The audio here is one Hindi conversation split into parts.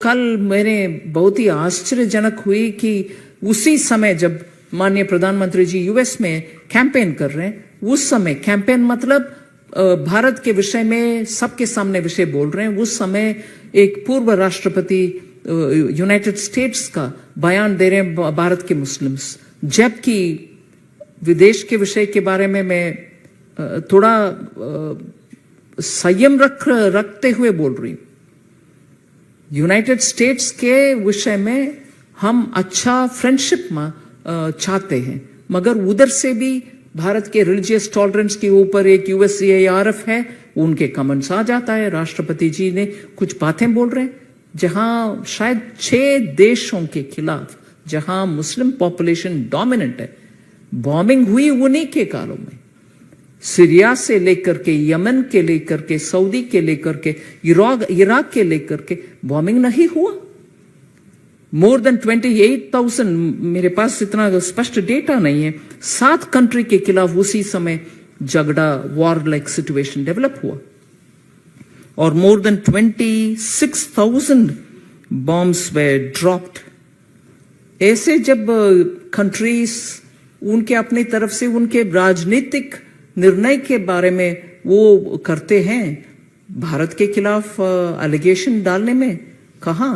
कल मेरे बहुत ही आश्चर्यजनक हुई कि उसी समय जब माननीय प्रधानमंत्री जी यूएस में कैंपेन कर रहे हैं, उस समय कैंपेन मतलब भारत के विषय में सबके सामने विषय बोल रहे हैं, उस समय एक पूर्व राष्ट्रपति यूनाइटेड स्टेट्स का बयान दे रहे हैं भारत के मुस्लिम्स, जबकि विदेश के विषय के बारे में मैं थोड़ा संयम रखते हुए बोल रही हूं। यूनाइटेड स्टेट्स के विषय में हम अच्छा फ्रेंडशिप चाहते हैं, मगर उधर से भी भारत के रिलीजियस टॉलरेंस के ऊपर एक यूएससीआईआरएफ है, उनके कमेंट्स आ जाता है। राष्ट्रपति जी ने कुछ बातें बोल रहे हैं जहां शायद 6 देशों के खिलाफ, जहां मुस्लिम पॉपुलेशन डोमिनेंट है, बॉम्बिंग हुई उन्हीं के कालों में। सीरिया से लेकर के, यमन के लेकर के, सऊदी के लेकर के, इराक के लेकर के बॉम्बिंग नहीं हुआ। मोर देन 28,000, मेरे पास इतना स्पष्ट डेटा नहीं है, 7 कंट्री के खिलाफ उसी समय झगड़ा, वॉर लाइक सिचुएशन डेवलप हुआ, और मोर देन 26,000 बॉम्ब्स वे ड्रॉप्ड। ऐसे जब कंट्रीज उनके अपनी तरफ से उनके राजनीतिक निर्णय के बारे में वो करते हैं, भारत के खिलाफ एलिगेशन डालने में कहां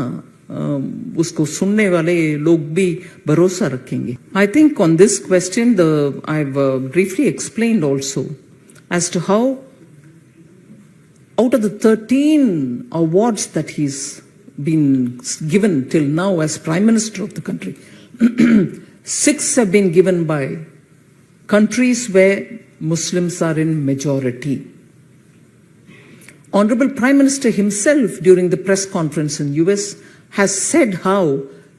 उसको सुनने वाले लोग भी भरोसा रखेंगे। I think on this question I have briefly explained also as to how out of the 13 awards that he's been given till now as Prime Minister of the country, 6 have been given by countries where Muslims are in majority. Honorable Prime Minister himself during the press conference in US has said how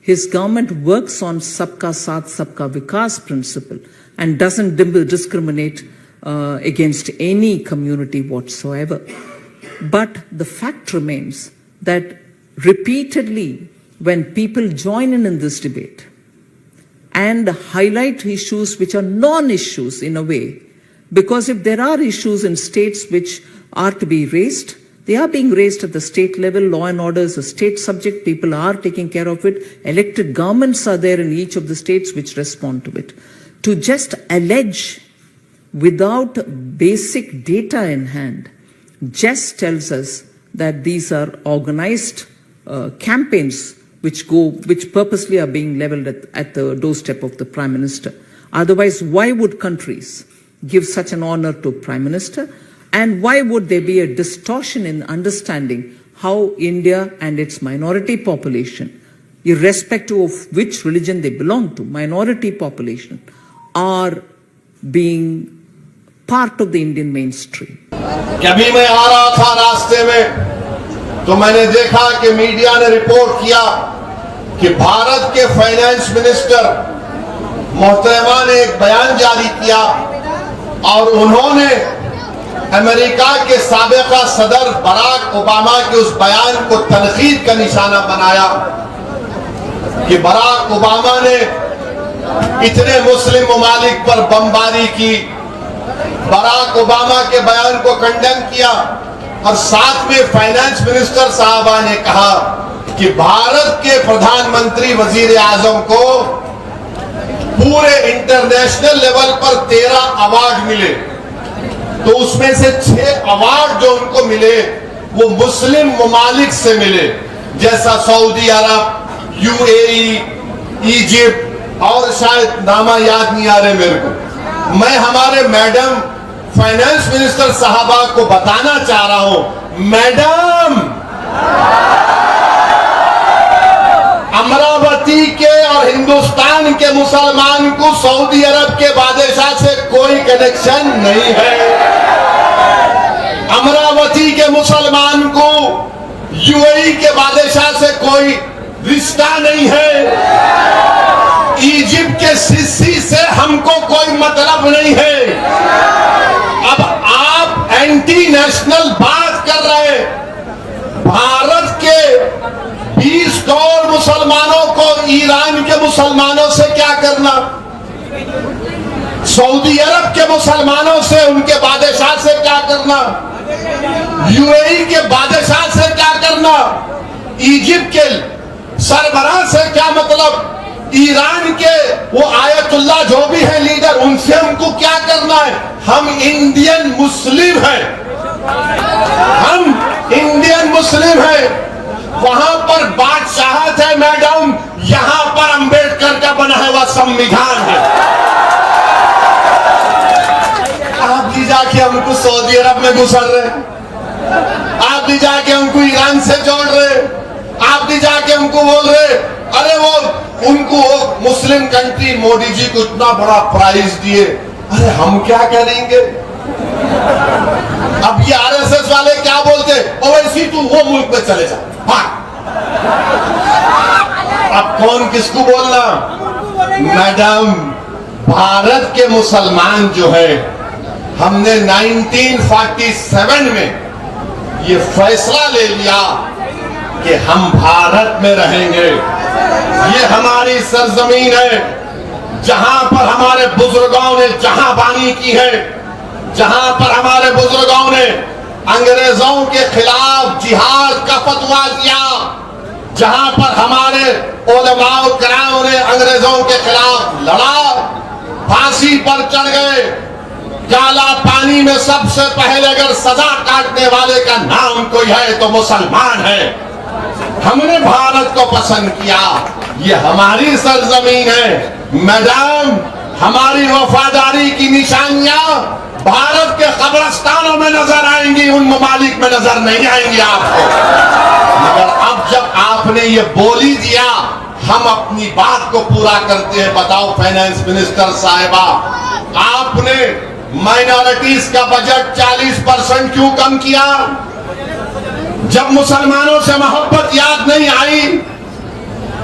his government works on Sabka Saath Sabka Vikas principle and doesn't discriminate against any community whatsoever. But the fact remains that repeatedly when people join in this debate and highlight issues which are non-issues in a way, because if there are issues in states which are to be raised, they are being raised at the state level. Law and order is a state subject. People are taking care of it. Elected governments are there in each of the states which respond to it. To just allege without basic data in hand just tells us that these are organized campaigns which purposely are being leveled at the doorstep of the Prime Minister. Otherwise, why would countries give such an honor to Prime Minister? And why would there be a distortion in understanding how India and its minority population, irrespective of which religion they belong to, minority population, are being part of the Indian mainstream? कभी मैं आ रहा था रास्ते में तो मैंने देखा कि मीडिया ने रिपोर्ट किया कि भारत के फाइनेंस मिनिस्टर मोहतरमा ने एक बयान जारी किया और उन्होंने अमेरिका के साबिका सदर बराक ओबामा के उस बयान को तनकीद का निशाना बनाया कि बराक ओबामा ने इतने मुस्लिम ममालिक पर बमबारी की, बराक ओबामा के बयान को कंडेम किया, और साथ में फाइनेंस मिनिस्टर साहबा ने कहा कि भारत के प्रधानमंत्री वजीर आजम को पूरे इंटरनेशनल लेवल पर 13 अवार्ड मिले, तो उसमें से 6 अवार्ड जो उनको मिले वो मुस्लिम ममालिक से मिले, जैसा सऊदी अरब, यूएई, इजिप्ट और शायद नामा याद नहीं आ रहे मेरे को। मैं हमारे मैडम फाइनेंस मिनिस्टर साहबा को बताना चाह रहा हूं, मैडम अमरावती के और हिंदुस्तान के मुसलमान को सऊदी अरब के बादशाह से कोई कनेक्शन नहीं है। अमरावती के मुसलमान को यूएई के बादशाह से कोई रिश्ता नहीं है। इजिप्ट के सिसी से हमको कोई मतलब नहीं है। अब आप एंटी नेशनल बात कर रहे, भारत के 20 करोड़ मुसलमानों को ईरान के मुसलमानों से क्या करना, सऊदी अरब के मुसलमानों से, उनके बादशाह से क्या करना, यूएई के बादशाह से क्या करना, इजिप्ट के सरबराह से क्या मतलब, ईरान के वो आयतुल्ला जो भी है लीडर, उनसे हमको क्या करना है? हम इंडियन मुस्लिम हैं, हम इंडियन मुस्लिम हैं। वहां पर बादशाहत है मैडम, यहां पर अंबेडकर का बना हुआ संविधान है। आप भी जाके हमको सऊदी अरब में घुसर रहे, आप भी जाके हमको ईरान से जोड़ रहे, आप भी जाके हमको बोल रहे अरे वो उनको मुस्लिम कंट्री मोदी जी को इतना बड़ा प्राइज दिए, अरे हम क्या करेंगे? अब ये आरएसएस वाले क्या बोलते, ओ वैसी तू वो मुल्क में चले जा। हाँ, अब कौन किसको बोलना? मैडम, भारत के मुसलमान जो है, हमने 1947 में ये फैसला ले लिया कि हम भारत में रहेंगे। ये हमारी सरजमीन है, जहां पर हमारे बुजुर्गों ने जहां बानी की है, जहां पर हमारे बुजुर्गों ने अंग्रेजों के खिलाफ जिहाद का फतवा दिया, जहां पर हमारे उलमाओ कराम ने अंग्रेजों के खिलाफ लड़ा, फांसी पर चढ़ गए। काला पानी में सबसे पहले अगर सजा काटने वाले का नाम कोई है तो मुसलमान है। हमने भारत को पसंद किया, ये हमारी सरजमीन है। मैडम, हमारी वफादारी की निशानियां भारत के कब्रिस्तानों में नजर आएंगी, उन ममालिक में नजर नहीं आएंगी आपको। मगर अब जब आपने ये बोल ही दिया, हम अपनी बात को पूरा करते हैं। बताओ फाइनेंस मिनिस्टर साहिबा, आपने माइनॉरिटीज का बजट 40% क्यों कम किया? जब मुसलमानों से मोहब्बत याद नहीं आई।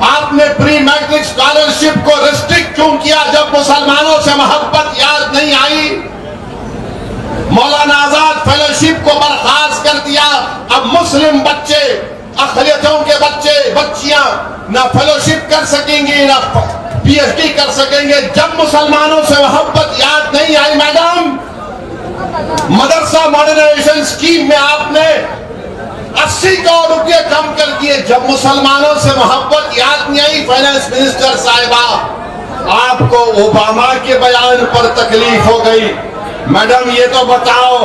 आपने प्री मैट्रिक स्कॉलरशिप को रिस्ट्रिक्ट क्यों किया जब मुसलमानों से मोहब्बत याद नहीं आई? मौलाना आजाद फेलोशिप को बर्खास्त कर दिया। अब मुस्लिम बच्चे, अक़लियतों के बच्चे बच्चियां ना फेलोशिप कर सकेंगे ना पीएचडी कर सकेंगे जब मुसलमानों से मोहब्बत याद नहीं आई। मैडम, मदरसा मॉडर्नाइजेशन स्कीम में आपने 80 करोड़ रुपए कम कर दिए जब मुसलमानों से मोहब्बत याद नहीं आई। फाइनेंस मिनिस्टर साहिबा, आपको ओबामा के बयान पर तकलीफ हो गई। मैडम, ये तो बताओ,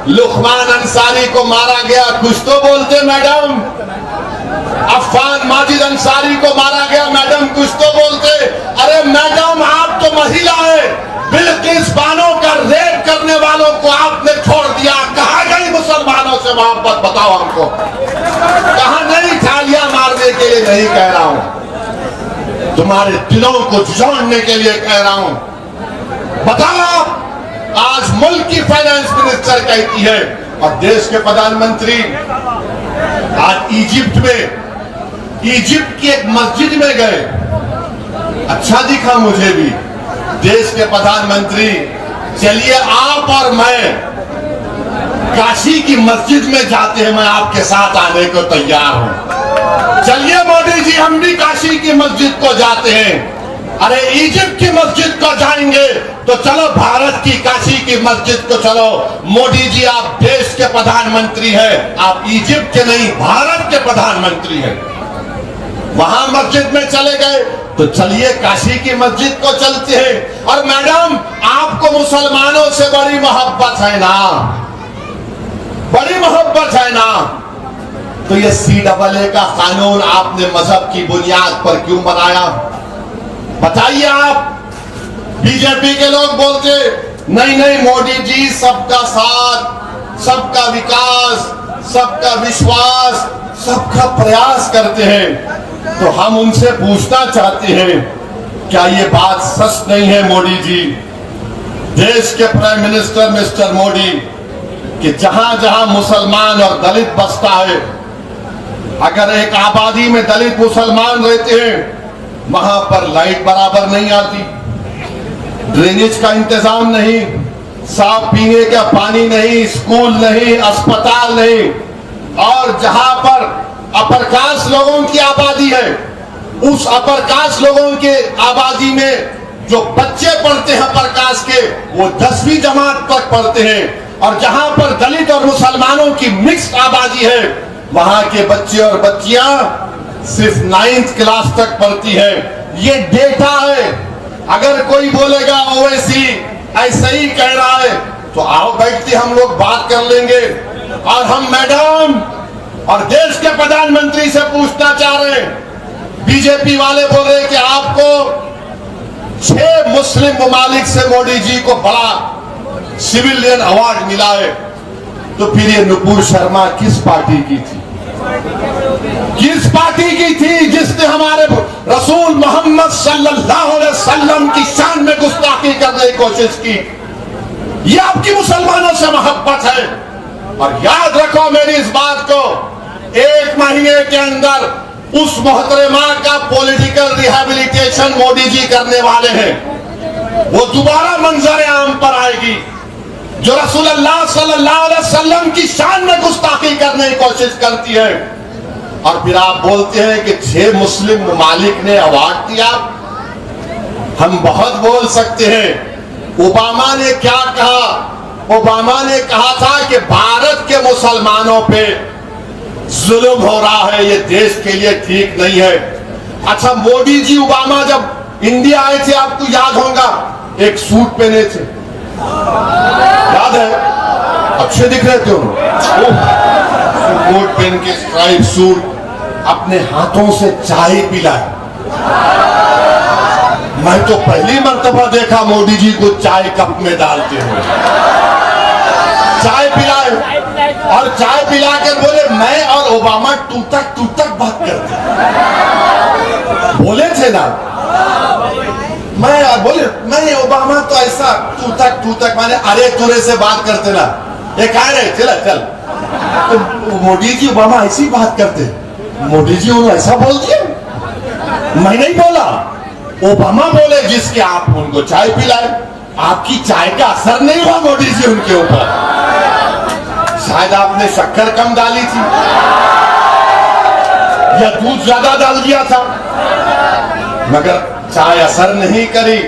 लुकमान अंसारी को मारा गया, कुछ तो बोलते मैडम। अफान माजिद अंसारी को मारा गया, मैडम कुछ तो बोलते। अरे मैडम, आप तो महिला है, बिल्किस बानो का रेप करने वालों को आपने छोड़ दिया। कहां गई मुसलमानों से मोहब्बत? बताओ हमको, कहां नहीं? थालियां मारने के लिए नहीं कह रहा हूं, तुम्हारे दिलों को जोड़ने के लिए कह रहा हूं। बताओ, आज मुल्क की फाइनेंस मिनिस्टर कहती है और देश के प्रधानमंत्री आज इजिप्ट की एक मस्जिद में गए। अच्छा दिखा मुझे भी। देश के प्रधानमंत्री, चलिए आप और मैं काशी की मस्जिद में जाते हैं, मैं आपके साथ आने को तैयार हूं। चलिए मोदी जी, हम भी काशी की मस्जिद को जाते हैं। अरे इजिप्ट की मस्जिद को जाएंगे तो चलो भारत की काशी की मस्जिद को चलो। मोदी जी, आप देश के प्रधानमंत्री हैं, आप इजिप्ट के नहीं भारत के प्रधानमंत्री हैं। वहां मस्जिद में चले गए तो चलिए काशी की मस्जिद को चलते हैं। और मैडम, आपको मुसलमानों से बड़ी मोहब्बत है ना, बड़ी मोहब्बत है ना, तो ये CAA का कानून आपने मजहब की बुनियाद पर क्यों बनाया? बताइए आप। बीजेपी के लोग बोलते नहीं नहीं मोदी जी सबका साथ, सबका विकास, सबका विश्वास, सबका प्रयास करते हैं। तो हम उनसे पूछना चाहते हैं, क्या ये बात सच नहीं है मोदी जी? देश के प्राइम मिनिस्टर मिस्टर मोदी, कि जहां जहां मुसलमान और दलित बसता है, अगर एक आबादी में दलित मुसलमान रहते हैं, वहां पर लाइट बराबर नहीं आती, ड्रेनेज का इंतजाम नहीं, साफ पीने का पानी नहीं, स्कूल नहीं, अस्पताल नहीं, और जहां पर अपर कास्ट लोगों की आबादी है, उस अपर कास्ट लोगों के आबादी में जो बच्चे पढ़ते हैं अपर कास्ट के, वो 10वीं जमात तक पढ़ते हैं। और जहां पर दलित और मुसलमानों की मिक्स्ड आबादी है, वहां के बच्चे और बच्चियां सिर्फ 9th क्लास तक पढ़ती है। ये डेटा है। अगर कोई बोलेगा ओवैसी ऐसा ही कह रहा है तो आओ बैठ के हम लोग बात कर लेंगे। और हम मैडम और देश के प्रधानमंत्री से पूछना चाह रहे हैं, बीजेपी वाले बोल रहे हैं कि आपको 6 मुस्लिम ममालिक से मोदी जी को बड़ा सिविलियन अवार्ड मिला है, तो फिर ये नुपुर शर्मा किस पार्टी की थी? किस पार्टी की थी जिसने हमारे रसूल मोहम्मद सल्लल्लाहु अलैहि वसल्लम की शान में गुस्ताखी करने की कोशिश की? ये आपकी मुसलमानों से मोहब्बत है। और याद रखो मेरी इस बात को, 1 महीने के अंदर उस मोहतरमा का पॉलिटिकल रिहैबिलिटेशन मोदी जी करने वाले हैं। वो दोबारा मंजर आम पर आएगी जो रसूलुल्लाह सल्लल्लाहु अलैहि वसल्लम की शान में गुस्ताखी करने की कोशिश करती है। और फिर आप बोलते हैं कि 6 मुस्लिम ममालिक ने अवार्ड दिया। हम बहुत बोल सकते हैं। ओबामा ने क्या कहा? ओबामा ने कहा था कि भारत के मुसलमानों पे जुल्म हो रहा है, ये देश के लिए ठीक नहीं है। अच्छा, मोदी जी ओबामा जब इंडिया आए थे, आपको याद होगा, एक सूट पहने थे, याद है? अच्छे दिख रहे थे कोट पहन के, स्ट्राइप सूट, अपने हाथों से चाय पिलाए। मैं तो पहली मर्तबा देखा मोदी जी को चाय कप में डालते हुए। चाय पिलाए और चाय पिलाकर बोले मैं और ओबामा टूटक बात करते। बोले थे ना, मैं और बोले मैं ओबामा तो ऐसा टूटक माने अरे तुरे से बात करते ना, ये कह रहे चल तो मोदी जी ओबामा ऐसी बात करते। मोदी जी उन्होंने ऐसा बोल दिया, मैं नहीं बोला, ओबामा बोले जिसके आप उनको चाय पिलाए। आपकी चाय का असर नहीं हुआ मोदी जी उनके ऊपर, शायद आपने शक्कर कम डाली थी या दूध ज्यादा डाल दिया था, मगर चाय असर नहीं करी।